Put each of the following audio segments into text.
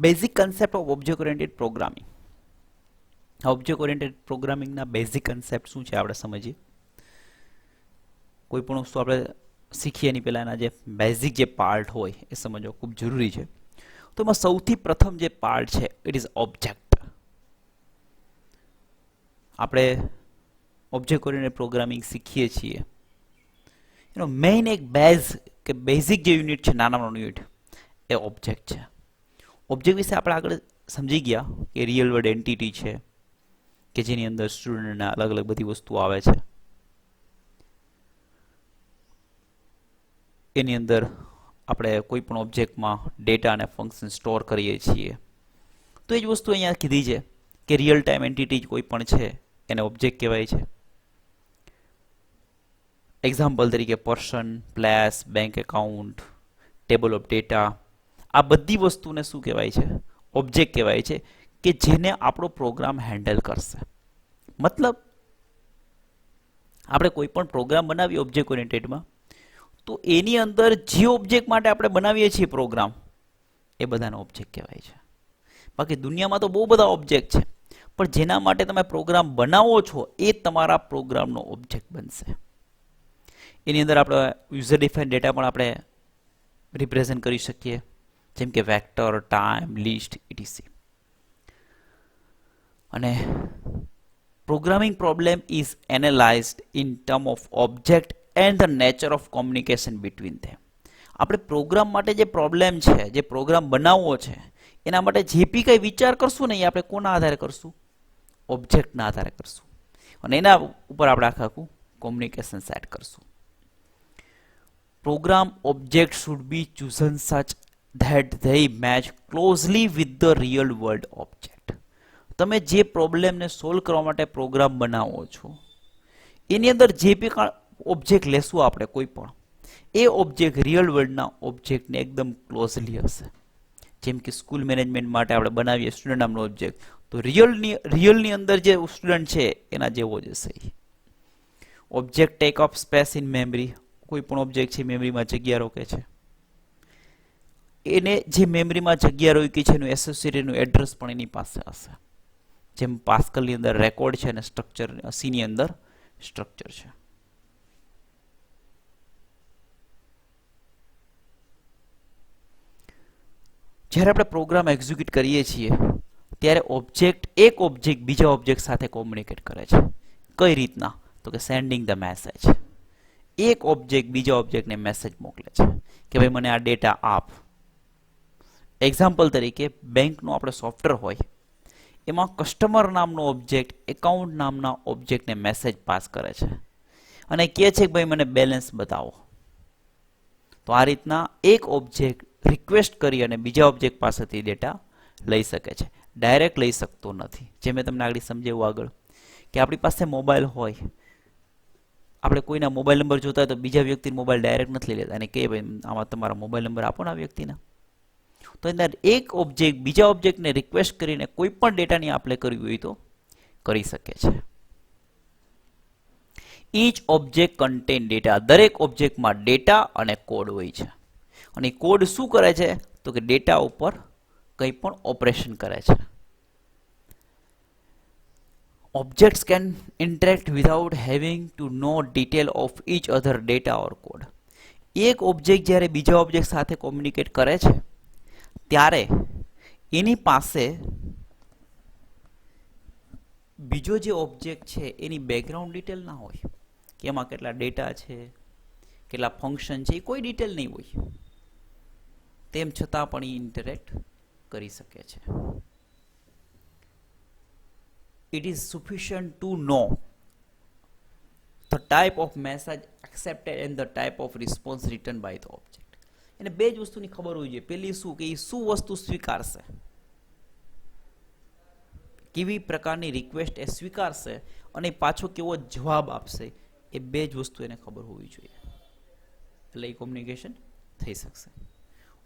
Basic concept of object oriented programming. Object oriented પ્રોગ્રામિંગના basic concept શું છે આપણે સમજીએ. કોઈ પણ વસ્તુ આપણે શીખીએ એની પહેલાં એના જે બેઝિક જે પાર્ટ હોય એ સમજવો ખૂબ જરૂરી છે. તો એમાં સૌથી પ્રથમ જે પાર્ટ છે ઇટ ઇઝ ઓબ્જેક્ટ. આપણે ઓબ્જેક્ટ ઓરિએન્ટેડ પ્રોગ્રામિંગ શીખીએ છીએ એનો મેઇન એક બેઝિક જે યુનિટ છે, નાનામાં નાનું યુનિટ, એ ઓબ્જેક્ટ છે. ઓબ્જેક્ટ વિશે આપણે આગળ સમજી ગયા કે રિયલ વર્લ્ડ એન્ટિટી છે કે જેની અંદર સ્ટુડન્ટના અલગ અલગ બધી વસ્તુઓ આવે છે. એની અંદર આપણે કોઈ પણ ઓબ્જેક્ટમાં ડેટા અને ફંક્શન સ્ટોર કરીએ છીએ. તો એ જ વસ્તુ અહીંયા કીધી છે કે રિયલ ટાઈમ એન્ટિટી કોઈ પણ છે એને ઓબ્જેક્ટ કહેવાય છે. એક્ઝામ્પલ તરીકે person, place, bank account, table of data, આ બધી વસ્તુને શું કહેવાય છે? ઓબ્જેક્ટ કહેવાય છે કે જેને આપણો પ્રોગ્રામ હેન્ડલ કરશે. મતલબ આપણે કોઈ પણ પ્રોગ્રામ બનાવીએ ઓબ્જેક્ટ ઓરિએન્ટેડમાં તો એની અંદર જે ઓબ્જેક્ટ માટે આપણે બનાવીએ છીએ પ્રોગ્રામ એ બધાને ઓબ્જેક્ટ કહેવાય છે. બાકી દુનિયામાં તો બહુ બધા ઓબ્જેક્ટ છે પણ જેના માટે તમે પ્રોગ્રામ બનાવો છો એ તમારા પ્રોગ્રામનો ઓબ્જેક્ટ બનશે. એની અંદર આપણે યુઝર ડિફાઇન ડેટા પણ આપણે રિપ્રેઝન્ટ કરી શકીએ, જેમ કે વેક્ટર, ટાઈમ, લિસ્ટ, ઇટીસી. અને programming problem is analysed in term of object and the nature of communication between them. આપણે પ્રોગ્રામ માટે જે પ્રોબ્લેમ છે, જે પ્રોગ્રામ બનાવવો છે, એના માટે જે બી કંઈ વિચાર કરશું ને એ આપણે કોના આધારે કરશું? ઓબ્જેક્ટના આધારે કરશું. અને એના ઉપર આપણે આખું કોમ્યુનિકેશન સેટ કરશું. Program objects should be chosen such that they match closely with the real world object. તમે જે પ્રોબ્લેમને સોલ્વ કરવા માટે પ્રોગ્રામ બનાવો છો એની અંદર જે બી ઓબ્જેક્ટ લેશું આપણે કોઈ પણ, એ ઓબ્જેક્ટ રિયલ વર્લ્ડના ઓબ્જેક્ટને એકદમ ક્લોઝલી હશે. જેમ કે સ્કૂલ મેનેજમેન્ટ માટે આપણે બનાવીએ સ્ટુડન્ટ નામનો ઓબ્જેક્ટ, તો રિયલની અંદર જે સ્ટુડન્ટ છે એના જેવો જ હશે. Object tech up space in memory. કોઈ પણ ઓબ્જેક્ટ છે મેમરીમાં જગ્યા રોકે છે. એને જે મેમરીમાં જગ્યા રોકી છે એનું એસોસિએટેડનું એડ્રેસ પણ એની પાસે હશે. જેમ પાસ્કલની અંદર રેકોર્ડ છે અને સ્ટ્રક્ચર સીની અંદર સ્ટ્રક્ચર છે. જ્યારે આપણે પ્રોગ્રામ એક્ઝિક્યુટ કરીએ છીએ ત્યારે એક ઓબ્જેક્ટ બીજા ઓબ્જેક્ટ સાથે કોમ્યુનિકેટ કરે છે. કઈ રીતના? તો કે સેન્ડિંગ ધ મેસેજ. એક ઓબ્જેક્ટ બીજા ઓબ્જેક્ટને મેસેજ મોકલે છે કે ભાઈ મને આ ડેટા આપ. એક્ઝામ્પલ તરીકે બેંકનું આપણે સોફ્ટવેર હોય એમાં કસ્ટમર નામનો ઓબ્જેક્ટ એકાઉન્ટ નામના ઓબ્જેક્ટને મેસેજ પાસ કરે છે અને કહે છે કે ભાઈ મને બેલેન્સ બતાવો. તો આ રીતના એક ઓબ્જેક્ટ રિક્વેસ્ટ કરી અને બીજા ઓબ્જેક્ટ પાસેથી ડેટા લઈ શકે છે. ડાયરેક્ટ લઈ શકતો નથી. જે મેં તમને આગળ સમજાવ્યું આગળ કે આપણી પાસે મોબાઈલ હોય, આપણે કોઈના મોબાઈલ નંબર જોતા હોય તો બીજા વ્યક્તિનો મોબાઈલ ડાયરેક્ટ નથી લઈ લેતા અને કહે ભાઈ આમાં તમારા મોબાઈલ નંબર આપો ને આ વ્યક્તિના. તો અંદર એક ઓબ્જેક્ટ બીજા ઓબ્જેક્ટને રિક્વેસ્ટ કરીને કોઈ પણ ડેટાની આપ લે કરવી હોય તો કરી શકે છે. Each object contain data. દરેક ઓબ્જેક્ટમાં ડેટા અને કોડ હોય છે. અને કોડ શું કરે છે? તો કે ડેટા ઉપર કંઈ પણ ઓપરેશન કરે છે. Objects can interact without having to know detail of each other data or code. એક ઓબ્જેક્ટ જ્યારે બીજા ઓબ્જેક્ટ સાથે કોમ્યુનિકેટ કરે છે ત્યારે એની પાસે બીજો જે ઓબ્જેક્ટ છે એની બેકગ્રાઉન્ડ ડિટેલ ના હોય કે એમાં કેટલા ડેટા છે, કેટલા ફંક્શન છે, એ કોઈ ડિટેલ નહીં હોય. તેમ છતાં પણ એ ઇન્ટરેક્ટ કરી શકે છે. It is sufficient to know the type of message accepted and the type of response written by the object. એને બે જ વસ્તુની ખબર હોવી જોઈએ. પહેલી શું કે એ શું વસ્તુ સ્વીકારશે, કેવી પ્રકારની રિક્વેસ્ટ એ સ્વીકારશે અને પાછો કેવો જવાબ આપશે, એ બે જ વસ્તુ એને ખબર હોવી જોઈએ. એટલે એ કોમ્યુનિકેશન થઈ શકશે.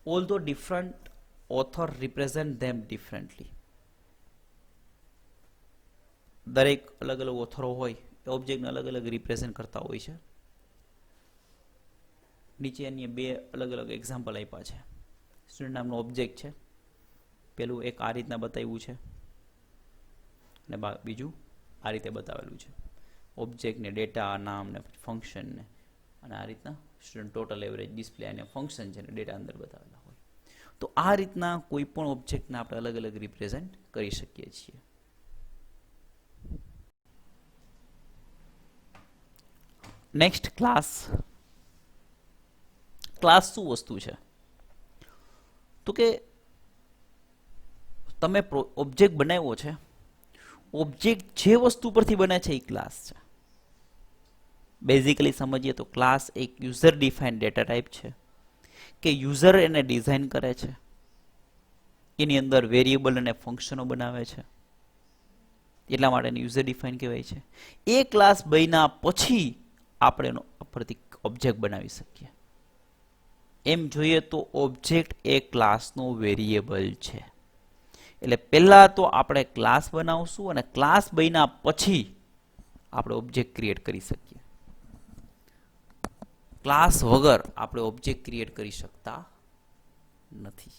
Although different author represent them differently. દરેક અલગ અલગ ઓથરો હોય એ ઓબ્જેક્ટને અલગ અલગ રિપ્રેઝેન્ટ કરતા હોય છે. નીચે અન્ય બે અલગ અલગ એક્ઝામ્પલ આપ્યા છે. સ્ટુડન્ટ નામનો ઓબ્જેક્ટ છે પેલું એક આ રીતના બતાવ્યું છે અને બીજું આ રીતે બતાવેલું છે. ઓબ્જેક્ટ ને ડેટા, નામ ને ફંક્શન ને, અને આ રીતના સ્ટુડન્ટ ટોટલ એવરેજ ડિસ્પ્લે અને ફંક્શન છે ને ડેટા અંદર બતાવેલા હોય. તો આ રીતના કોઈ પણ ઓબ્જેક્ટને આપણે અલગ અલગ રિપ્રેઝેન્ટ કરી શકીએ છીએ. Next class. ક્લાસ શું વસ્તુ છે? તો કે તમે ઓબ્જેક્ટ બનાવ્યો છે, ઓબ્જેક્ટ જે વસ્તુ પરથી બને છે એ ક્લાસ છે. બેઝિકલી સમજીએ તો ક્લાસ એક યુઝર ડિફાઇન્ડ ડેટા ટાઈપ છે કે યુઝર એને ડિઝાઇન કરે છે, એની અંદર વેરિયેબલ અને ફંક્શનો બનાવે છે, એટલા માટે એને યુઝર ડિફાઇન કહેવાય છે. એ ક્લાસ બન્યા પછી આપણે એનો પરથી ઓબ્જેક્ટ બનાવી શકીએ. એમ જોઈએ તો ઓબ્જેક્ટ એ ક્લાસનો વેરિયેબલ છે. એટલે પહેલા તો આપણે ક્લાસ બનાવશું અને ક્લાસ બન્યા પછી આપણે ઓબ્જેક્ટ ક્રિએટ કરી શકીએ. ક્લાસ વગર આપણે ઓબ્જેક્ટ ક્રિએટ કરી શકતા નથી.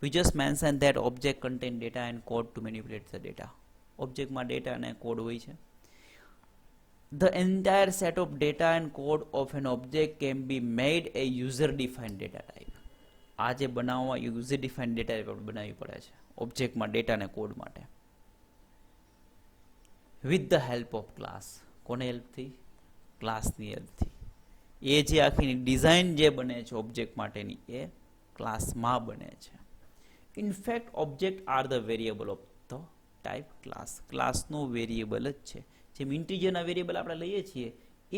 We just mentioned that object contain data and code to manipulate the data. ઓબ્જેક્ટમાં ડેટા અને કોડ હોય છે. The entire set of data and code of an object can be made a user defined data type. આ જે બનાવવા user defined data type બનાવવી પડે છે ઓબ્જેક્ટમાં ડેટા અને કોડ માટે. With the help of class. કોને હેલ્પથી? ક્લાસની હેલ્પથી. એ જે આખી ડિઝાઇન જે બને છે ઓબ્જેક્ટ માટેની એ ક્લાસમાં બને છે. In fact object are the variable of the type class. ક્લાસનો વેરિયેબલ જ છે. જેમ ઇન્ટીજરના વેરિયેબલ આપણે લઈએ છીએ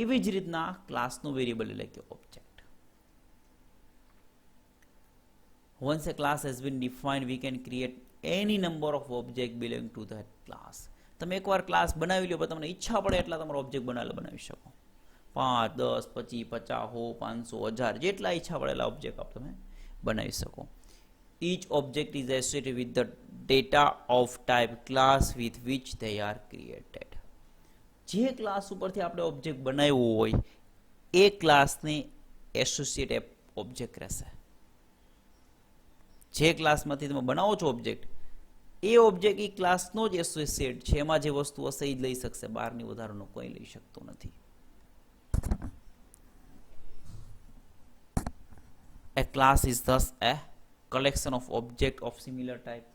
એવી જ રીતના ક્લાસનો વેરિયેબલ એટલે કે object. Once a class has been defined, we can create any number of objects belonging to that class. તમે એકવાર ક્લાસ બનાવી લો, પણ તમને ઈચ્છા પડે એટલા તમારો ઓબ્જેક્ટ બનાવી શકો. 5, 10, 25, 50, 100, 500, 1000 જેટલા ઈચ્છા પડે એટલા ઓબ્જેક્ટ તમે બનાવી શકો. Each object is associated with the data of type class with which they are created. જે ક્લાસ ઉપરથી આપણે ઓબ્જેક્ટ બનાવ્યો હોય એ ક્લાસને એસોસિએટેડ ઓબ્જેક્ટ રહેશે. જે ક્લાસમાંથી તમે બનાવો છો ઓબ્જેક્ટ એ ઓબ્જેક્ટ એ ક્લાસનો જ એસોસિએટ છે. એમાં જે વસ્તુ હશે એ જ લઈ શકશે, બહારની વધારાનું કોઈ લઈ શકતો નથી. A class is thus a collection of objects of similar type.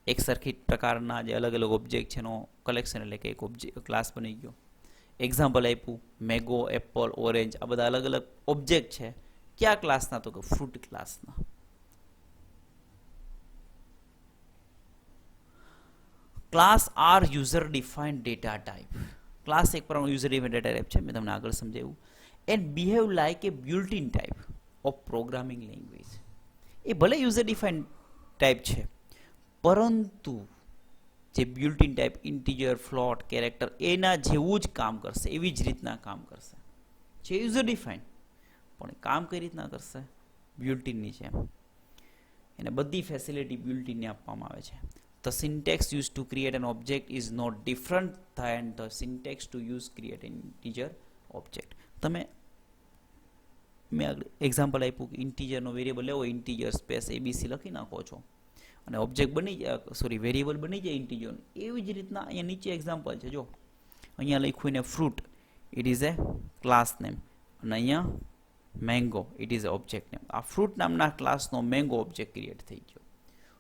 એક સરખી પ્રકારના જે અલગ અલગ ઓબ્જેક્ટ છે એનો કલેક્શન એટલે કે એક ઓબ્જેક્ટ ક્લાસ બની ગયો. એક્ઝામ્પલ આપ્યું મેંગો, એપલ, ઓરેન્જ, આ બધા અલગ અલગ ઓબ્જેક્ટ છે. કયા ક્લાસના? તો કે ફ્રૂટ ક્લાસના. Class are user defined data type. Class એક પ્રમાણે યુઝર ડિફાઇન્ડ ડેટા ટાઈપ છે, મેં તમને આગળ સમજાવ્યું. And behave like a built in type of programming language. એ ભલે યુઝર ડિફાઇન્ડ ટાઈપ છે, પરંતુ જે built in type integer, float, character એના જેવું જ કામ કરશે, એવી જ રીતના કામ કરશે. છે યુઝર ડિફાઇન્ડ, પણ કામ કઈ રીતના કરશે? બિલ્ટ-ઇનની જેમ. એને બધી ફેસિલિટી બિલ્ટ-ઇનને આપવામાં આવે છે. The syntax used to create an object is not different than the syntax to use create an integer object. તમે મેં એક્ઝામ્પલ આપ્યું કે ઇન્ટીજરનો વેરિયેબલ લેવો, ઇન્ટીજર સ્પેસ ABC લખી નાખો છો અને ઓબ્જેક્ટ બની જાય, વેરિયેબલ બની જાય ઇન્ટીજરનું. એવી જ રીતના અહીંયા નીચે એક્ઝામ્પલ છે. જો અહીંયા લખ્યું ને fruit, it is A class name, અને અહીંયા mango, it is A object name. આ ફ્રૂટ નામના ક્લાસનો મેંગો ઓબ્જેક્ટ ક્રિએટ થઈ ગયો.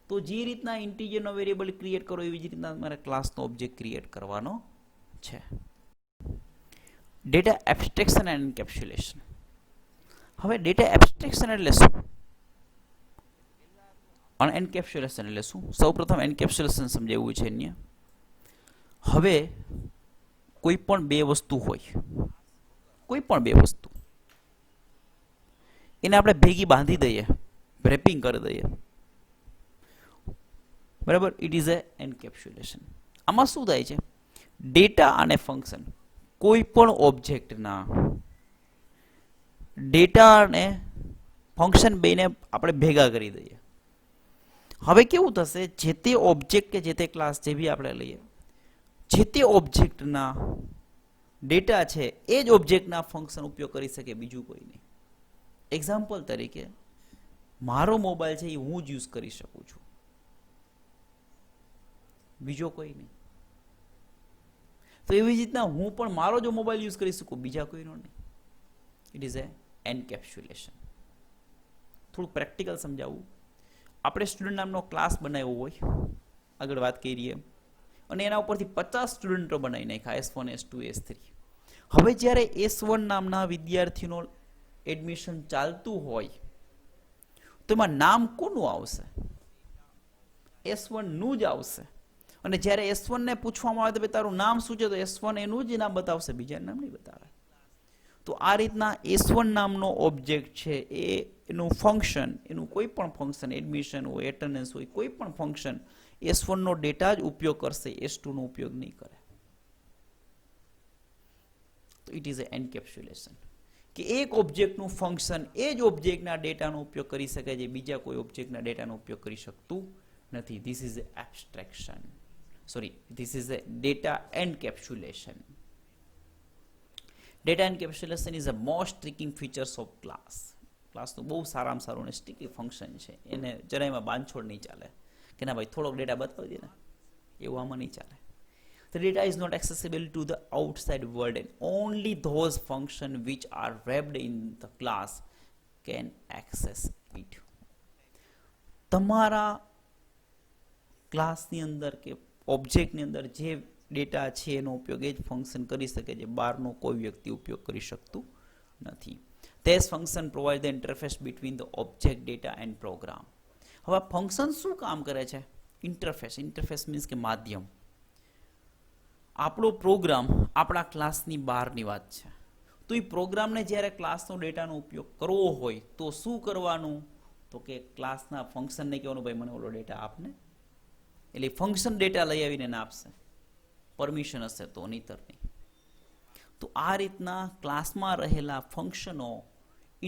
તો જે રીતના ઇન્ટીજરનો વેરિયેબલ ક્રિએટ કરો એવી જ રીતના તમારે ક્લાસનો ઓબ્જેક્ટ ક્રિએટ કરવાનો છે. Data abstraction and encapsulation. હવે ડેટા એબ્સ્ટ્રેક્શન એટલે શું અને એન્કેપ્સ્યુલેશન એટલે શું? સૌપ્રથમ એન્કેપ્સ્યુલેશન સમજાવવું છે અહીંયા. હવે કોઈ પણ બે વસ્તુ હોય, કોઈ પણ બે વસ્તુ એને આપણે ભેગી બાંધી દઈએ, રેપિંગ કરી દઈએ, બરાબર? It is A encapsulation. આમાં શું થાય છે? ડેટા અને ફંક્શન, કોઈ પણ ઓબ્જેક્ટના ડેટા અને ફંક્શન બેને આપણે ભેગા કરી દઈએ. હવે કેવું થશે? જે તે ઓબ્જેક્ટ કે જે તે ક્લાસ જે બી આપણે લઈએ, જે તે ઓબ્જેક્ટના ડેટા છે એ જ ઓબ્જેક્ટના ફંક્શન ઉપયોગ કરી શકે, બીજું કોઈ નહીં. એક્ઝામ્પલ તરીકે મારો મોબાઈલ છે એ હું જ યુઝ કરી શકું છું, બીજો કોઈ નહીં. તો એવી જ રીતના હું પણ મારો જો મોબાઈલ યુઝ કરી શકું, બીજા કોઈનો નહીં. It is A encapsulation. થોડું પ્રેક્ટિકલ સમજાવવું. આપણે સ્ટુડન્ટ નામનો ક્લાસ બનાવ્યો હોય, આગળ વાત કરીએ, અને એના ઉપરથી 50 સ્ટુડન્ટો બનાવી નાખ્યા, S1 S2 S3. હવે જ્યારે S1 નામના વિદ્યાર્થીનો એડમિશન ચાલતું હોય તો એમાં નામ કોનું આવશે? S1 નું જ આવશે. અને જ્યારે S1 ને પૂછવામાં આવે તો ભાઈ તારું નામ શું છે, તો S1 એનું જ નામ બતાવશે, બીજા નામ નહીં બતાવે. તો આ રીતના S1 નામનો ઓબ્જેક્ટ છે એનું ફંક્શન, એનું કોઈ પણ ફંક્શન, એડમિશન હોય, એટેન્ડન્સ હોય, કોઈ પણ ફંક્શન S1 નો ડેટા જ ઉપયોગ કરશે, S2 નો ઉપયોગ નહીં કરે. તો ઇટ ઇઝ એ એન્કેપ્સ્યુલેશન, કે એક ઓબ્જેક્ટનું ફંક્શન એ જ ઓબ્જેક્ટના ડેટાનો ઉપયોગ કરી શકે છે, બીજા કોઈ ઓબ્જેક્ટના ડેટાનો ઉપયોગ કરી શકતું નથી. This is abstraction. Sorry, this is a data encapsulation. Data encapsulation is a most striking features of class. ક્લાસનું બહુ સારામાં સારું અને સ્ટ્રિકલી ફંક્શન છે. એને જરાયમાં બાંધછોડ નહીં ચાલે કે ના ભાઈ થોડોક ડેટા બતાવી દે ને, એવું આમાં નહીં ચાલે. The data is not accessible to the outside world and only those functions which are wrapped in the class can access it. તમારા ક્લાસની અંદર કે ઓબ્જેક્ટની અંદર જે ડેટા છે એનો ઉપયોગ એ જ ફંક્શન કરી શકે છે, બહારનો કોઈ વ્યક્તિ ઉપયોગ કરી શકતું નથી. This function provides the interface between the object, data and program. હવે ફંક્શન શું કામ કરે છે? ઇન્ટરફેસ. ઇન્ટરફેસ મીન્સ કે માધ્યમ. આપણો પ્રોગ્રામ આપણા ક્લાસની બહારની વાત છે. તો એ પ્રોગ્રામને જ્યારે ક્લાસનો ડેટાનો ઉપયોગ કરવો હોય તો શું કરવાનું? તો કે ક્લાસના ફંક્શનને કહેવાનું ભાઈ મને ઓલો ડેટા આપને. એટલે ફંક્શન ડેટા લઈ આવીને એને આપશે, પરમિશન હશે તો, નહીતર નહીં. તો આ રીતના ક્લાસમાં રહેલા ફંક્શનો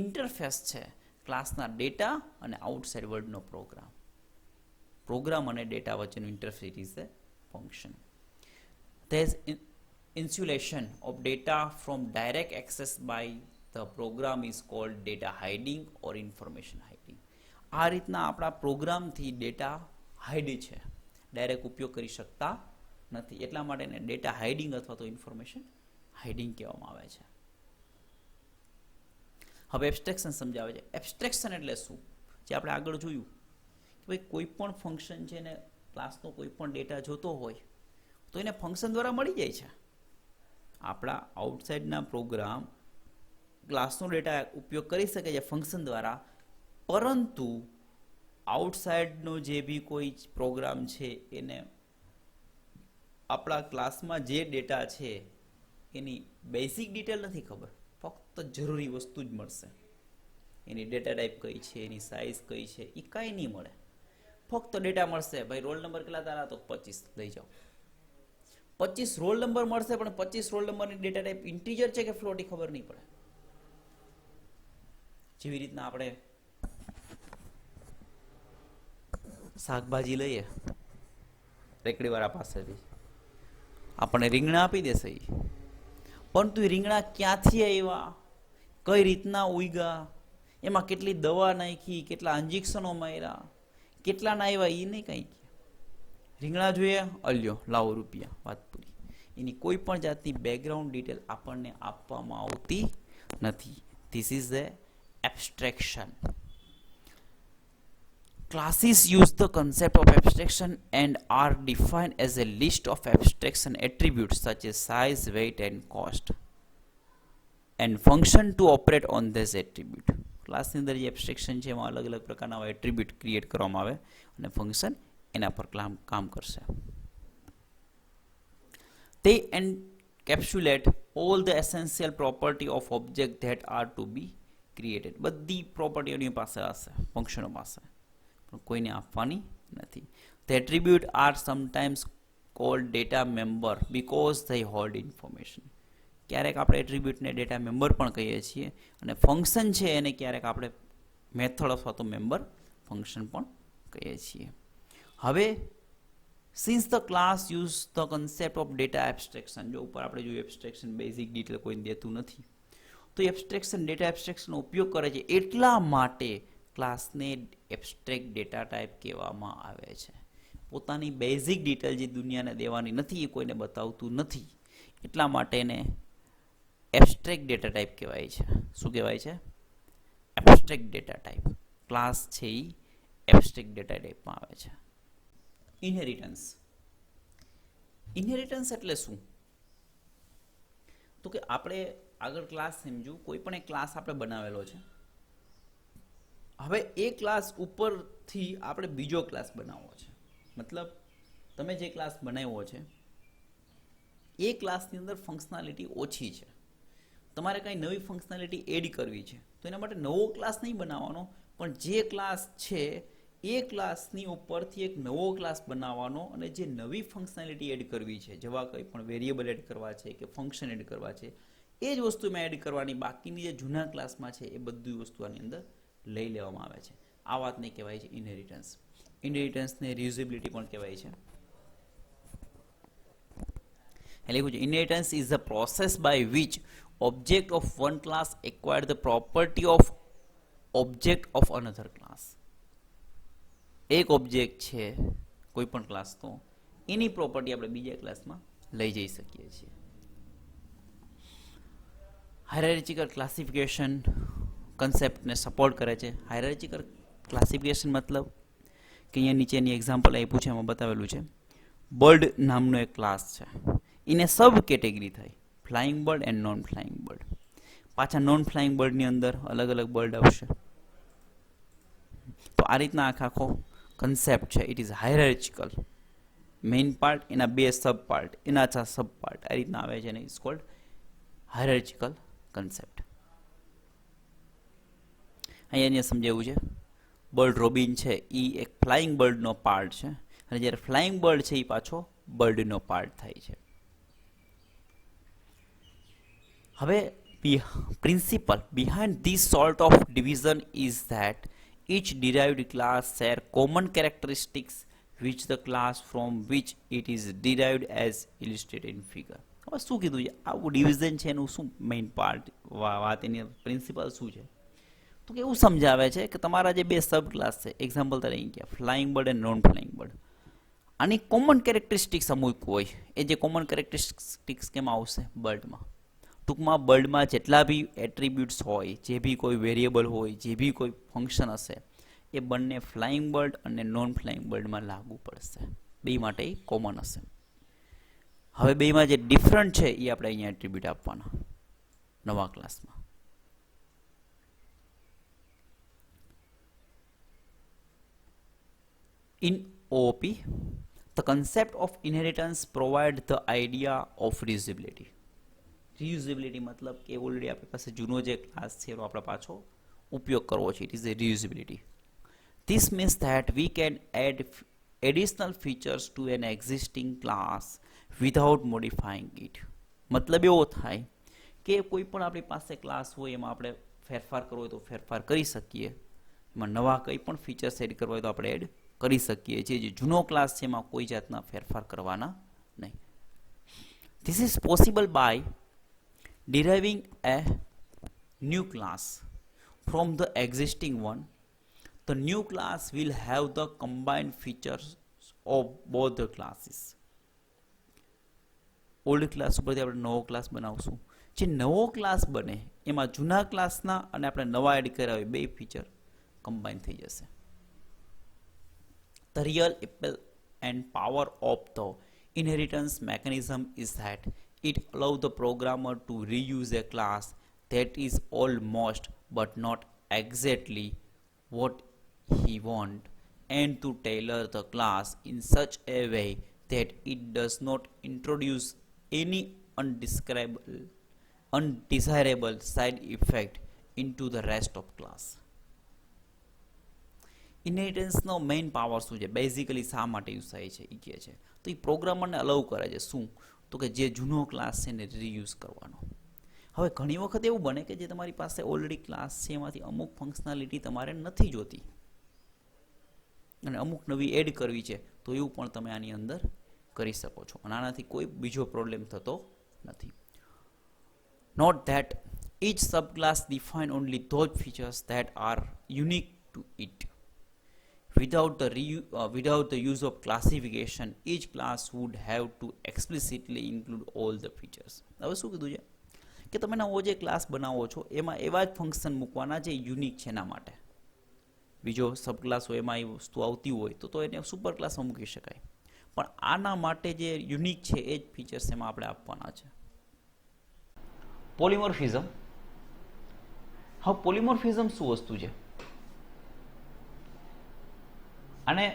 ઇન્ટરફેસ છે ક્લાસના ડેટા અને આઉટસાઇડ વર્લ્ડનો પ્રોગ્રામ. પ્રોગ્રામ અને ડેટા વચ્ચેનું interface is A function. There is insulation of data from direct access by the program is called data hiding or information hiding. આ રીતના આપણા પ્રોગ્રામથી ડેટા હાઇડ છે, ડાયરેક્ટ ઉપયોગ કરી શકતા નથી, એટલા માટે એને ડેટા હાઇડિંગ અથવા તો ઇન્ફોર્મેશન હાઇડિંગ કહેવામાં આવે છે. હવે એબ્સ્ટ્રેક્શન સમજાવે છે. એબ્સ્ટ્રેક્શન એટલે શું? જે આપણે આગળ જોયું કે ભાઈ કોઈ પણ ફંક્શન છે ને ક્લાસનો કોઈ પણ ડેટા જોતો હોય તો એને ફંક્શન દ્વારા મળી જાય છે. આપણા આઉટસાઇડના પ્રોગ્રામ ક્લાસનો ડેટા ઉપયોગ કરી શકે છે ફંક્શન દ્વારા, પરંતુ આઉટસાઇડનો જે બી કોઈ પ્રોગ્રામ છે એને આપણા ક્લાસમાં જે ડેટા છે એની બેઝિક ડિટેલ નથી ખબર, ફક્ત જરૂરી વસ્તુ જ મળશે. એની ડેટા ટાઈપ કઈ છે, એની સાઇઝ કઈ છે, એ કાંઈ નહીં મળે. ફક્ત ડેટા મળશે, ભાઈ રોલ નંબર કેટલા તારા? તો 25 લઈ જાઓ. 25 રોલ નંબર મળશે, પણ 25 રોલ નંબરની ડેટા ટાઈપ ઇન્ટીજર છે કે ફ્લોટ એ ખબર નહીં પડે. જેવી રીતના આપણે શાકભાજી લઈએ રેકડીવાળા પાસેથી, આપણને રીંગણા આપી દેશે, પરંતુ એ રીંગણા ક્યાંથી આવ્યા, કઈ રીતના ઉગ્યા, એમાં કેટલી દવા નાખી, કેટલા ઇન્જેક્શનો માર્યા, કેટલાના આવ્યા એ નહીં કંઈ. રીંગણા જોઈએ, અલ્યો લાવો રૂપિયા, વાત પૂરી. એની કોઈ પણ જાતની બેકગ્રાઉન્ડ ડિટેલ આપણને આપવામાં આવતી નથી. This is the abstraction. Classes use the concept of abstraction and are defined as a list of abstraction attributes such as size, weight and cost and function to operate on this attribute. ક્લાસની અંદર જે abstraction છે એમાં અલગ અલગ પ્રકારના attribute create કરવામાં આવે અને ફંક્શન એના પર કામ કરશે. They encapsulate all the essential property of object that are to be created. બધી પ્રોપર્ટીઓ એની પાસે હશે, ફંક્શનો પાસે, પણ કોઈને આપવાની નથી. The attributes are sometimes called data member because they hold information. ક્યારેક આપણે એટ્રીબ્યુટને ડેટા મેમ્બર પણ કહીએ છીએ, અને ફંક્શન છે એને ક્યારેક આપણે મેથડ અથવા તો મેમ્બર ફંક્શન પણ કહીએ છીએ. હવે since the class use the concept of data abstraction, જો ઉપર આપણે જોયું એબ્સ્ટ્રેક્શન બેઝિક ડિટેલ કોઈને દેતું નથી, તો એબ્સ્ટ્રેક્શન ડેટા એબ્સ્ટ્રેક્શનનો ઉપયોગ કરે છે, એટલા માટે ક્લાસને એબ્સ્ટ્રેક્ટ ડેટા ટાઈપ કહેવામાં આવે છે. પોતાની બેઝિક ડિટેલ જે દુનિયાને દેવાની નથી એ કોઈને બતાવતું નથી, એટલા માટે એને એબ્સ્ટ્રેક્ટ ડેટા ટાઈપ કહેવાય છે. શું કહેવાય છે? Abstract data type. ક્લાસ છે એ એબ્સ્ટ્રેક્ટ ડેટા ટાઈપમાં આવે છે. ઇનહેરિટન્સ. ઇનહેરિટન્સ એટલે શું? તો કે આપણે આગળ ક્લાસ સમજ્યું, કોઈ પણ એક ક્લાસ આપણે બનાવેલો છે. હવે એ ક્લાસ ઉપરથી આપણે બીજો ક્લાસ બનાવવો છે. મતલબ તમે જે ક્લાસ બનાવ્યો છે એ ક્લાસની અંદર ફંક્શનાલિટી ઓછી છે, તમારે કાંઈ નવી ફંક્શનાલિટી એડ કરવી છે, તો એના માટે નવો ક્લાસ નહીં બનાવવાનો, પણ જે ક્લાસ છે એ ક્લાસની ઉપરથી એક નવો ક્લાસ બનાવવાનો અને જે નવી ફંક્શનાલિટી એડ કરવી છે, જેવા કંઈ પણ વેરિયેબલ એડ કરવા છે કે ફંક્શન એડ કરવા છે, એ જ વસ્તુમાં એડ કરવાની. બાકીની જે જૂના ક્લાસમાં છે એ બધી વસ્તુ આની અંદર લઈ લેવામાં આવે છે. આ વાતને કહેવાય છે ઇનહેરિટન્સ. ઇનહેરિટન્સને રિયુઝેબિલિટી પણ કહેવાય છે. એટલે inheritance is the process by which object of one class acquire the property of object of another class. એક ઓબ્જેક્ટ છે કોઈ પણ ક્લાસનો, એની પ્રોપર્ટી આપણે બીજા ક્લાસમાં લઈ જઈ શકીએ છીએ. હાયરાર્ચિકલ ક્લાસિફિકેશન કન્સેપ્ટને સપોર્ટ કરે છે. હાયરાર્ચિકલ ક્લાસિફિકેશન મતલબ કે અહીંયા નીચેની એક્ઝામ્પલ આપ્યું છે, એમાં બતાવેલું છે બર્ડ નામનો એક ક્લાસ છે, એને સબ કેટેગરી થાય flying bird and non flying bird. પાછા નોન ફ્લાઇંગ બર્ડની અંદર અલગ અલગ બર્ડ આવશે. તો આ રીતના આખો કન્સેપ્ટ છે. It is hierarchical. Main part, એના બે સબ પાર્ટ, એના સબ પાર્ટ, આ રીતના આવે છે અને ઇટ્સ કોલ્ડ હાયરાર્ચિકલ કન્સેપ્ટ. અહીંયા સમજાવ્યું છે બર્ડ રોબિન છે એ એક ફ્લાઇંગ બર્ડનો પાર્ટ છે, અને જ્યારે ફ્લાઇંગ બર્ડ છે એ પાછો બર્ડનો પાર્ટ થાય છે. હવે principle behind this sort of division is that each derived class share common characteristics which the class from which it is derived as illustrated in figure. હવે શું કીધું છે? આવું ડિવિઝન છે એનું શું મેઇન પાર્ટ વાત, એની પ્રિન્સિપલ શું છે? તો કે એવું સમજાવે છે કે તમારા જે બે સબ ક્લાસ છે, એક્ઝામ્પલ તરીકે ગયા flying bird and non flying bird, આની કોમન કેરેક્ટરિસ્ટિક્સ અમુક હોય. એ જે કોમન કેરેક્ટરિસ્ટિક્સ કેમ આવશે? બર્ડમાં. ટૂંકમાં બર્ડમાં જેટલા બી એટ્રીબ્યુટ્સ હોય, જે બી કોઈ વેરિયેબલ હોય, જે બી કોઈ ફંક્શન હશે, એ બંને ફ્લાઇંગ બર્ડ અને નોન ફ્લાઇંગ બર્ડમાં લાગુ પડશે. બે માટે એ કોમન હશે. હવે બેમાં જે ડિફરન્ટ છે એ આપણે અહીંયા એટ્રીબ્યુટ આપવાના નવા ક્લાસમાં. In OOP, the concept of inheritance provides the idea of reusability. રિયુઝેબિલિટી મતલબ કે ઓલરેડી આપણી પાસે જૂનો જે ક્લાસ છે એનો આપણે પાછો ઉપયોગ કરવો છે. It is a reusability. This means that we can add additional features to an existing class without modifying it. મતલબ એવો થાય કે કોઈ પણ આપણી પાસે ક્લાસ હોય એમાં આપણે ફેરફાર કરવો હોય તો ફેરફાર કરી શકીએ, એમાં નવા કંઈ પણ ફીચર્સ એડ કરવા હોય તો આપણે એડ કરી શકીએ છીએ. જે જૂનો ક્લાસ છે એમાં કોઈ જાતના ફેરફાર કરવાના નહીં. This is possible by deriving a new class from the existing one. The new class will have the combined features of both the classes. Old class ઉપરથી આપણે નવો ક્લાસ બનાવશું. જે નવો ક્લાસ બને એમાં જૂના ક્લાસના અને આપણે નવા એડ કર્યા હોય બે ફીચર કમ્બાઈન થઈ જશે. The real appeal and power of the inheritance mechanism is that it allows the programmer to reuse a class that is almost but not exactly what he wants, and to tailor the class in such a way that it does not introduce any undesirable side effect into the rest of class. ઇનહેરિટન્સનો main power શું છે? Basically શા માટે use થાય છે એ કહે છે. તો એ પ્રોગ્રામરને અલાઉ કરે છે શું? તો કે જે જૂનો ક્લાસ છે એને રીયુઝ કરવાનો. હવે ઘણી વખત એવું બને કે જે તમારી પાસે ઓલરેડી ક્લાસ છે એમાંથી અમુક ફંક્શનાલિટી તમારે નથી જોતી અને અમુક નવી એડ કરવી છે, તો એવું પણ તમે આની અંદર કરી શકો છો અને આનાથી કોઈ બીજો પ્રોબ્લેમ થતો નથી. Note that each subclass define only those features that are unique to it. without the use of classification, each class would have to explicitly include all the features. હવે શું કીધું છે કે તમે નવો જે ક્લાસ બનાવો છો એમાં એવા જ ફંક્શન મૂકવાના જે યુનિક છે એના માટે. બીજો સબ ક્લાસ હોય એમાં એ વસ્તુ આવતી હોય તો એને સુપર ક્લાસમાં મૂકી શકાય, પણ આના માટે જે યુનિક છે એ જ ફીચર્સ એમાં આપણે આપવાના છે. પોલિમોર્ફિઝમ. હવે પોલિમોર્ફિઝમ શું વસ્તુ છે અને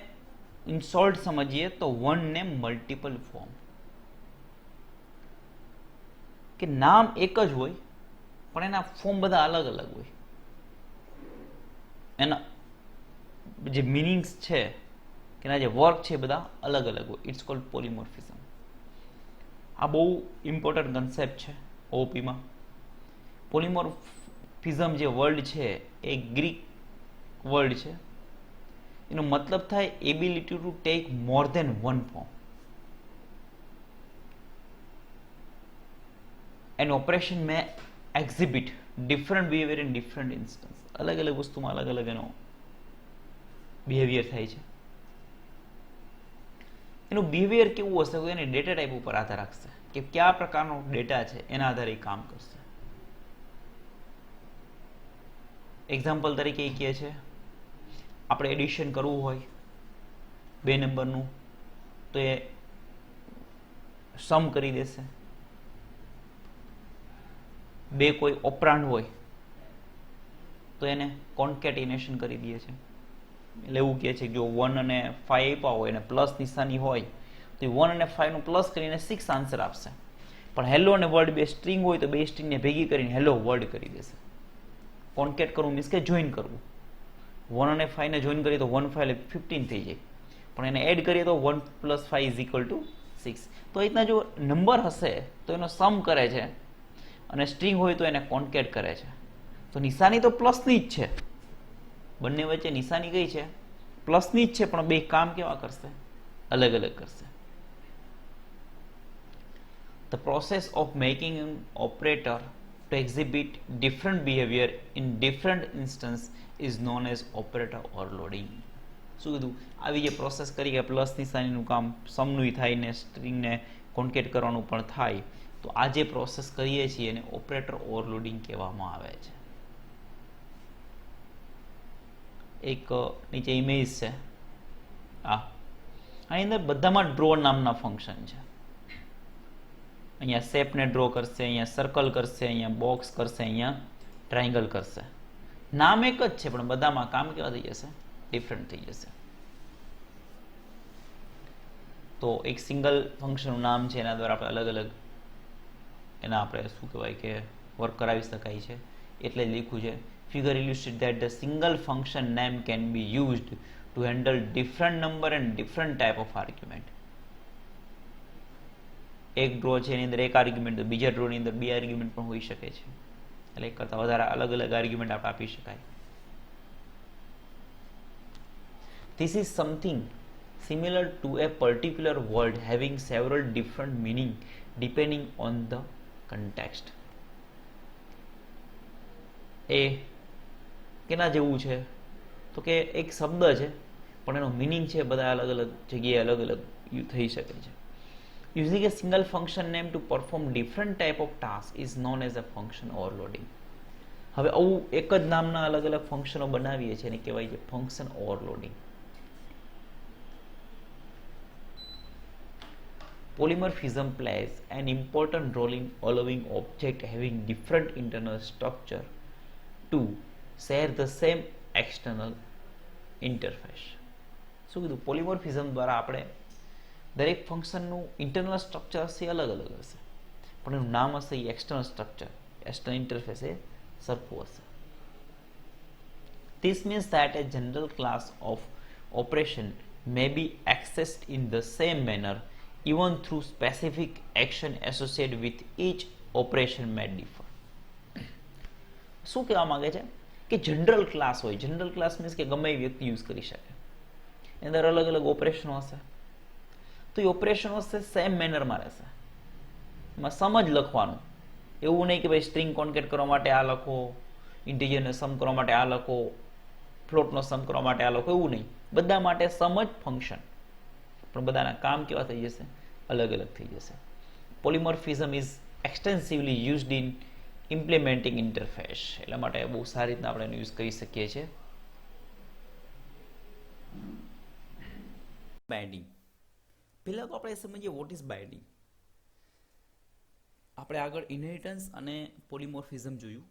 ઇન શોર્ટ સમજીએ તો વન નેમ મલ્ટિપલ ફોર્મ, કે નામ એક જ હોય પણ એના ફોર્મ બધા અલગ અલગ હોય, એના જે મિનિંગ્સ છે કે એના જે વર્ક છે બધા અલગ અલગ હોય. It's called polymorphism. આ બહુ ઇમ્પોર્ટન્ટ કન્સેપ્ટ છે ઓપીમાં. પોલિમોર્ફિઝમ જે વર્ડ છે એ ગ્રીક વર્ડ છે. એનો મતલબ થાય ability to take more than one form. An operation may exhibit different behaviour in different instance. અલગ અલગ વસ્તુમાં અલગ અલગ એનો બિહેવિયર થાય છે. એનું બિહેવિયર કેવું હશે એને ડેટા ટાઈપ ઉપર આધાર રાખશે કે કયા પ્રકારનો ડેટા છે એના આધારે એ કામ કરશે. એક્ઝામ્પલ તરીકે એ કહે છે આપણે એડિશન કરવું હોય 2 નંબરનું તો એ સમ કરી દેશે. 2 કોઈ ઓપરાન્ડ હોય તો એને કોન્કેટિનેશન કરી દે છે. એટલે એવું કહે છે કે જો 1 અને 5 આપ્યા હોય અને પ્લસ નિશાની હોય તો 1 અને 5 નું પ્લસ કરીને 6 આન્સર આપશે. પણ હેલો અને વર્ડ બે સ્ટ્રિંગ હોય તો બે સ્ટ્રિંગને ભેગી કરીને હેલો વર્ડ કરી દેશે. કોન્કેટ કરવું મીન્સ કે જોઈન કરવું. 1 અને 5 ને જોઈન કરીએ તો 1 5 એટલે 15 થઈ જાય, પણ એને એડ કરીએ તો 1 + 5 = 6. તો એ રીતના જો નંબર હશે તો એનો સમ કરે છે અને સ્ટ્રિંગ હોય તો એને કોન્કેટ કરે છે. તો નિશાની તો પ્લસની જ છે, બંને વચ્ચે નિશાની કઈ છે પ્લસની જ છે, પણ બે કામ કેવા કરશે અલગ અલગ કરશે. The process of making an operator to exhibit different behavior in different instance is known as operator overloading. શું કીધું આવી જે પ્રોસેસ કરી કે પ્લસ નિશાનીનું કામ સમનું થાય ને સ્ટ્રિંગને કોન્કેટ કરવાનું પણ થાય, તો આ જે પ્રોસેસ કરીએ છીએ એને ઓપરેટર ઓવરલોડિંગ કહેવામાં આવે છે. એક નીચે ઇમેજ છે આની અંદર બધામાં ડ્રો નામના ફંક્શન છે. અહીંયા શેપને ડ્રો કરશે, અહીંયા સર્કલ કરશે, અહીંયા બોક્સ કરશે, અહીંયા ટ્રાયંગલ કરશે. નામ એક જ છે પણ બધામાં કામ કેવા થઈ જશે ડિફરન્ટ થઈ જશે. તો એક સિંગલ ફંક્શનનું નામ છે એના દ્વારા આપણે અલગ અલગ એના આપણે શું કહેવાય કે વર્ક કરાવી શકાય છે. એટલે જ લખ્યું છે figure illustrate that the single function name can be used to handle different number and different type of argument. એક ડ્રો છે એની અંદર એક આર્ગ્યુમેન્ટ, તો બીજા ડ્રોની અંદર 2 આર્ગ્યુમેન્ટ પણ હોઈ શકે છે. એટલે એક કરતાં વધારે અલગ અલગ આર્ગ્યુમેન્ટ આપણે આપી શકાય. This is something similar to a particular word having several different meaning depending on the context. એ કેના જેવું છે તો કે એક શબ્દ છે પણ એનો મિનિંગ છે બધા અલગ અલગ જગ્યાએ અલગ અલગ થઈ શકે છે. Using a single function name to perform different type of tasks is known as a function overloading. હવે આવું એક જ નામના અલગ અલગ ફંક્શનો બનાવીએ છીએ એને કહેવાય છે function overloading. Polymorphism plays an important role in allowing objects having different internal structure to share the same external interface. શું કીધું પોલિમોર્ફિઝમ દ્વારા આપણે દરેક ફંક્શનનું ઇન્ટરનલ સ્ટ્રક્ચર હશે અલગ અલગ હશે પણ એનું નામ હશે એ એક્સટર્નલ સ્ટ્રક્ચર, એક્સટર્નલ ઇન્ટરફેસ એ સરખું હશે. This means that a general class of operation may be accessed in the same manner even through specific action associated with each operation may differ. શું કહેવા માંગે છે કે જનરલ ક્લાસ હોય, general class means કે ગમે એ વ્યક્તિ યુઝ કરી શકે, એની અંદર અલગ અલગ ઓપરેશનો હશે તો એ ઓપરેશનો હશે સેમ મેનરમાં રહેશે. એમાં સમ જ લખવાનું, એવું નહીં કે ભાઈ સ્ટ્રિંગ કોન્કેટ કરવા માટે આ લખો, ઇન્ટીજરને સમ કરવા માટે આ લખો, ફ્લોટનો સમ કરવા માટે આ લખો, એવું નહીં. બધા માટે સમ જ ફંક્શન, પણ બધાના કામ કેવા થઈ જશે, અલગ અલગ થઈ જશે. Polymorphism is extensively used in implementing interface. એટલા માટે બહુ સારી રીતના આપણે એનો યુઝ કરી શકીએ છીએ. બાઇન્ડિંગ. પહેલાં તો આપણે સમજીએ વોટ ઇઝ બાઇન્ડિંગ. આપણે આગળ ઇનહેરિટન્સ અને પોલિમોર્ફિઝમ જોયું.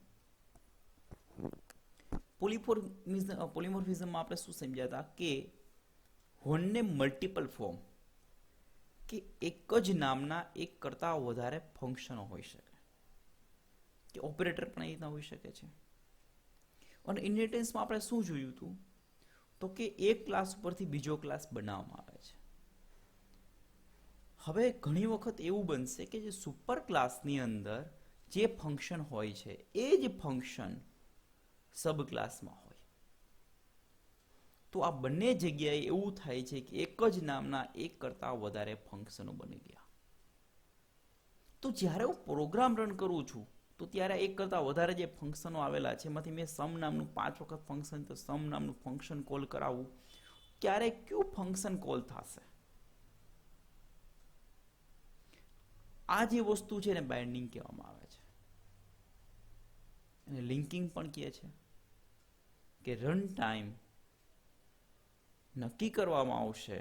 પોલિમોર્ફિઝમમાં આપણે શું સમજ્યા હતા કે હોનને મલ્ટિપલ ફોર્મ, કે એક જ નામના એક કરતાં વધારે ફંક્શનો હોઈ શકે, કે ઓપરેટર પણ એ રીતના હોઈ શકે છે. અને ઇનહેરિટન્સમાં આપણે શું જોયું હતું, તો કે એક ક્લાસ ઉપરથી બીજો ક્લાસ બનાવવામાં આવે છે. હવે ઘણી વખત એવું બનશે કે જે સુપર ક્લાસની અંદર જે ફંક્શન હોય છે એ જ ફંક્શન સબ ક્લાસમાં હોય. તો આ બંને જગ્યાએ એવું થાય છે કે એક જ નામના એક કરતાં વધારે ફંક્શનો બની ગયા. તો જ્યારે હું પ્રોગ્રામ રન કરું છું તો ત્યારે એક કરતાં વધારે જે ફંક્શનો આવેલા છે એમાંથી મેં સમ નામનું 5 વખત ફંક્શન, તો સમ નામનું ફંક્શન કોલ કરાવું, ત્યારે કયું ફંક્શન કોલ થશે? આ જે વસ્તુ છે એને બાઇન્ડિંગ કહેવામાં આવે છે. અને લિંકિંગ પણ કહે છે કે રન ટાઈમ નક્કી કરવામાં આવશે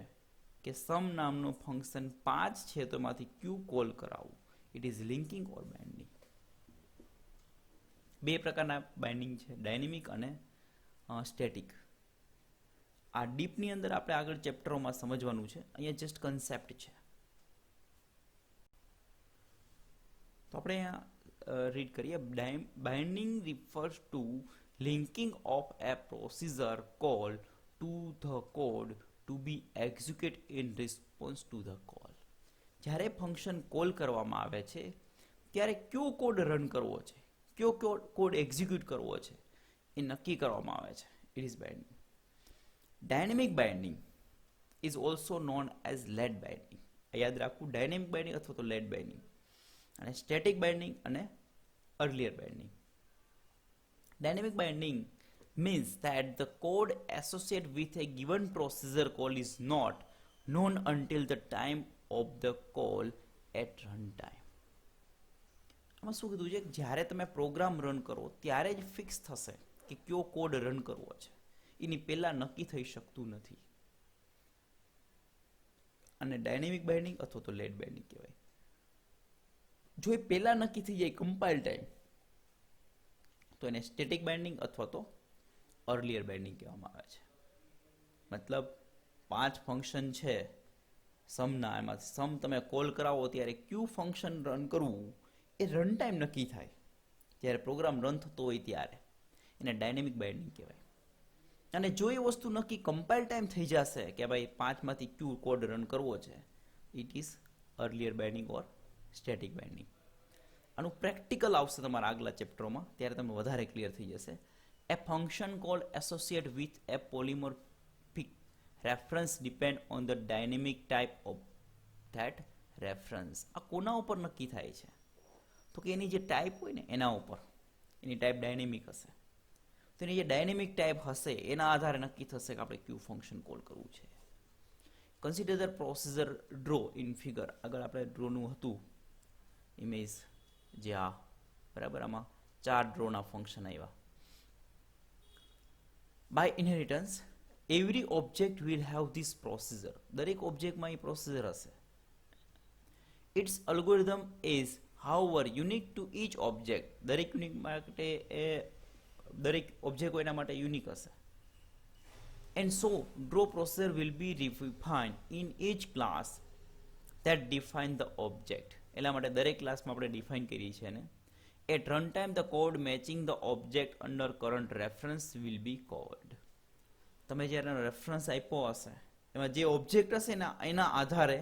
કે સમ નામનું ફંક્શન 5 છે તો એમાંથી ક્યુ કોલ કરાવવું. It is linking or binding. બે પ્રકારના બાઇન્ડિંગ છે, ડાયનેમિક અને સ્ટેટિક. આ ડીપની અંદર આપણે આગળ ચેપ્ટરોમાં સમજવાનું છે, અહીંયા જસ્ટ કન્સેપ્ટ છે. તો આપણે અહીંયા રીડ કરીએ. Binding refers to linking of a procedure call to the code to be execute in response to the call. જ્યારે ફંક્શન કોલ કરવામાં આવે છે ત્યારે કયો કોડ રન કરવો છે, કયો કોડ એક્ઝિક્યુટ કરવો છે એ નક્કી કરવામાં આવે છે. It is binding. Dynamic binding is also known as lead binding. યાદ રાખવું, ડાયનેમિક બાઇન્ડિંગ અથવા તો લેડ બાઇન્ડિંગ, અને સ્ટેટિક બાઇન્ડિંગ અને earlier binding. Dynamic binding means that the code associated with a given procedure call is not known until the time of the call at runtime. આમાં શું કીધું છે, જ્યારે તમે પ્રોગ્રામ રન કરો ત્યારે જ ફિક્સ થશે કે કયો કોડ રન કરવો છે, એની પહેલાં નક્કી થઈ શકતું નથી. અને ડાયનેમિક બાઇન્ડિંગ અથવા તો લેડ બાઇન્ડિંગ કહેવાય. જો એ પહેલાં નક્કી થઈ જાય કમ્પાઇલ ટાઈમ, તો એને સ્ટેટિક બાઇન્ડિંગ અથવા તો અર્લિયર બાઇન્ડિંગ કહેવામાં આવે છે. મતલબ 5 ફંક્શન છે સમના, એમાંથી સમ તમે કોલ કરાવો ત્યારે ક્યુ ફંક્શન રન કરવું એ રન ટાઈમ નક્કી થાય, જ્યારે પ્રોગ્રામ રન થતો હોય ત્યારે એને ડાયનેમિક બાઇન્ડિંગ કહેવાય. અને જો એ વસ્તુ નક્કી કમ્પાઇલ ટાઈમ થઈ જશે કે ભાઈ 5માંથી ક્યુ કોડ રન કરવો છે, it is earlier binding or static binding. આનું પ્રેક્ટિકલ આવશે તમારા આગલા ચેપ્ટરોમાં, ત્યારે તમે વધારે ક્લિયર થઈ જશે. A function call associate with a polymorphic reference depend on the dynamic type of that reference. આ કોના ઉપર નક્કી થાય છે, તો કે એની જે ટાઈપ હોય ને એના ઉપર. એની ટાઈપ ડાયનેમિક હશે તો એની જે ડાયનેમિક ટાઈપ હશે એના આધારે નક્કી થશે કે આપણે ક્યુ ફંક્શન કોલ કરવું છે. Consider the procedure draw in figure. આગળ આપણે ડ્રોનું હતું ઇમેજ, જે આ બરાબર, આમાં 4 ડ્રોના ફંક્શન આવ્યા. By inheritance every object will have this procedure. દરેક ઓબ્જેક્ટમાં એ પ્રોસીજર હશે. Its algorithm is however unique to each object. દરેક યુનિક માટે એ દરેક ઓબ્જેક્ટ એના માટે યુનિક હશે. And so draw procedure will be defined in each class that define the object. એટલા માટે દરેક ક્લાસમાં આપણે ડિફાઇન કરીએ છીએ ને. At runtime the code matching the object under current reference will be called. તમે જ્યારે રેફરન્સ આપ્યો હશે એમાં જે ઓબ્જેક્ટ હશે એના આધારે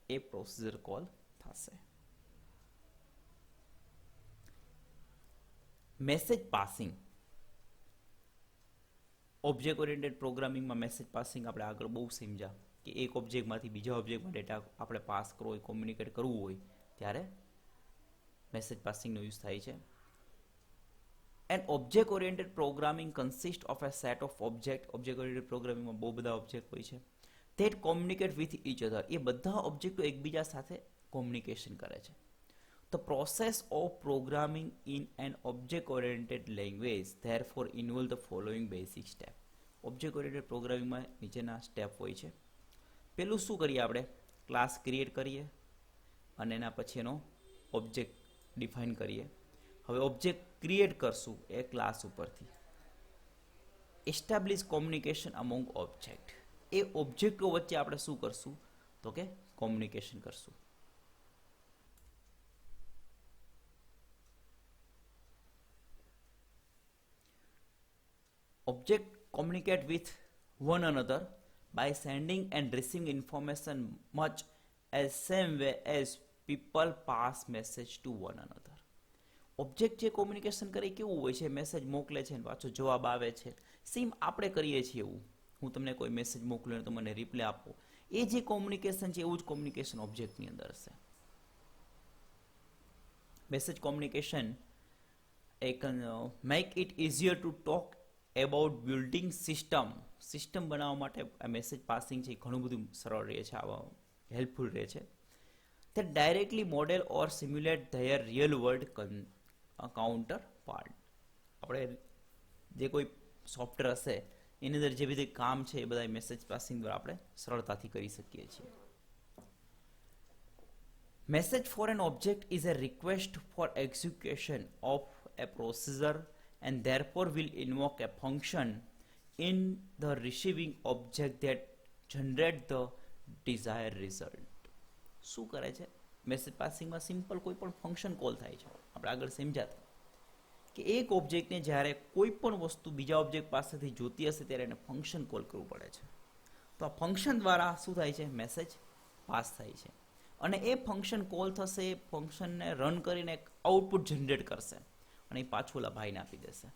એ પ્રોસીજર કોલ થશે. Message passing. ઓબ્જેક્ટ ઓરિએન્ટેડ પ્રોગ્રામિંગમાં મેસેજ પાસિંગ આપણે આગળ બહુ સમજ્યા કે એક ઓબ્જેક્ટમાંથી બીજા ઓબ્જેક્ટમાં ડેટા આપણે પાસ કરવો હોય, કોમ્યુનિકેટ કરવું હોય ત્યારે મેસેજ પાસિંગનો યુઝ થાય છે. And object oriented programming consist of a set of object oriented પ્રોગ્રામિંગમાં બહુ બધા ઓબ્જેક્ટ હોય છે that communicate with each other. એ બધા ઓબ્જેક્ટો એકબીજા સાથે કોમ્યુનિકેશન કરે છે. The process of programming in an object-oriented language therefore involve the following basic step. Object-oriented પ્રોગ્રામિંગમાં નીચેના સ્ટેપ હોય છે. પેલું શું કરીએ આપણે? ક્લાસ ક્રિએટ કરીએ અને એના પછી એનો ઓબ્જેક્ટ ડિફાઇન કરીએ. હવે ઓબ્જેક્ટ ક્રિએટ કરશું એ ક્લાસ ઉપરથી. Establish communication among object. એ ઓબ્જેક્ટો વચ્ચે આપણે શું કરશું? તો કે કોમ્યુનિકેશન કરશું. Object communicate with one another by sending and receiving information much as same way as people pass message to one another. Object જે કોમ્યુનિકેશન કરે કેવું હોય છે? મેસેજ મોકલે છે ને પાછો જવાબ આવે છે. સેમ આપણે કરીએ છીએ એવું. હું તમને કોઈ મેસેજ મોકલું તો મને રિપ્લાય આપો. એ જે કોમ્યુનિકેશન છે એવું જ કોમ્યુનિકેશન ઓબ્જેક્ટની અંદર હશે. મેસેજ કોમ્યુનિકેશન એક make it easier to talk about building system બનાવવા માટે આ મેસેજ પાસિંગ છે એ ઘણું બધું સરળ રહે છે, આવા હેલ્પફુલ રહે છે. તે directly model or simulate their real world counter part. આપણે જે કોઈ સોફ્ટવેર હશે એની અંદર જે બધી કામ છે એ બધા મેસેજ પાસિંગ દ્વારા આપણે સરળતાથી કરી શકીએ છીએ. Message for an object is a request for execution of a procedure and therefore will invoke a function in the receiving object that generate the desired result. શું કરે છે? મેસેજ પાસિંગમાં સિમ્પલ કોઈ પણ ફંક્શન કોલ થાય છે. આપણે આગળ સમજાતા કે એક ઓબ્જેક્ટને જ્યારે કોઈ પણ વસ્તુ બીજા ઓબ્જેક્ટ પાસેથી જોતી હશે ત્યારે એને ફંક્શન કોલ કરવું પડે છે. તો આ ફંક્શન દ્વારા શું થાય છે? મેસેજ પાસ થાય છે. અને એ ફંક્શન કોલ થશે, એ ફંક્શનને રન કરીને એક આઉટપુટ જનરેટ કરશે અને એ પાછું ઓલા ભાઈને આપી દેશે.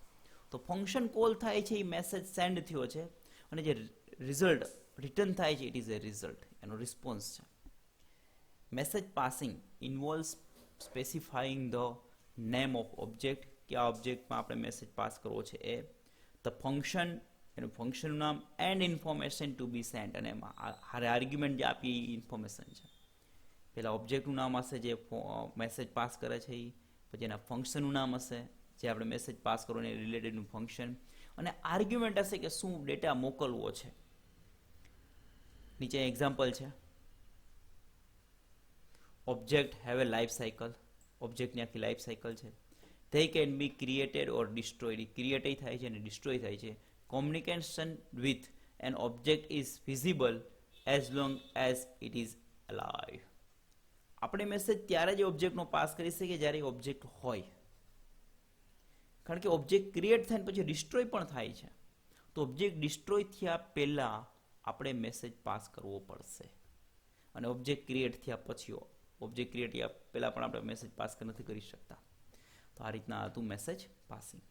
તો ફંક્શન કોલ થાય છે, એ મેસેજ સેન્ડ થયો છે અને જે રિઝલ્ટ રિટર્ન થાય છે ઇટ ઇઝ એ રિઝલ્ટ, એનો રિસ્પોન્સ છે. Message passing ઇન્વોલ્વ્સ specifying the name of object, કે આ ઓબ્જેક્ટમાં આપણે મેસેજ પાસ કરવો છે એ, ધ ફંક્શન, એનું ફંક્શનનું નામ, and information to be send, અને એમાં હારે આર્ગ્યુમેન્ટ જે આપી એ ઇન્ફોર્મેશન છે. પહેલાં ઓબ્જેક્ટનું નામ હશે જે મેસેજ પાસ કરે છે એ, પછી એના ફંક્શનનું નામ હશે જે આપણે મેસેજ પાસ કરો એને રિલેટેડનું ફંક્શન, અને આર્ગ્યુમેન્ટ હશે કે શું ડેટા મોકલવો છે. નીચે એક્ઝામ્પલ છે. Object have a life cycle. ઓબ્જેક્ટની આખી લાઈફ સાયકલ છે. they can be created or destroyed. Create થાય છે અને ડિસ્ટ્રોય થાય છે. Communication with an object is visible as long as it is alive. આપણે મેસેજ ત્યારે જ ઓબ્જેક્ટનો પાસ કરી શકીએ જ્યારે એ ઓબ્જેક્ટ હોય, કારણ કે ઓબ્જેક્ટ ક્રિએટ થાય પછી ડિસ્ટ્રોય પણ થાય છે. તો ઓબ્જેક્ટ ડિસ્ટ્રોય થયા પહેલાં આપણે મેસેજ પાસ કરવો પડશે, અને ઓબ્જેક્ટ ક્રિએટ થયા પછી, ઓબ્જેક્ટ ક્રિએટ થયા પહેલાં પણ આપણે મેસેજ પાસ નથી કરી શકતા. તો આ રીતના હતું મેસેજ પાસિંગ.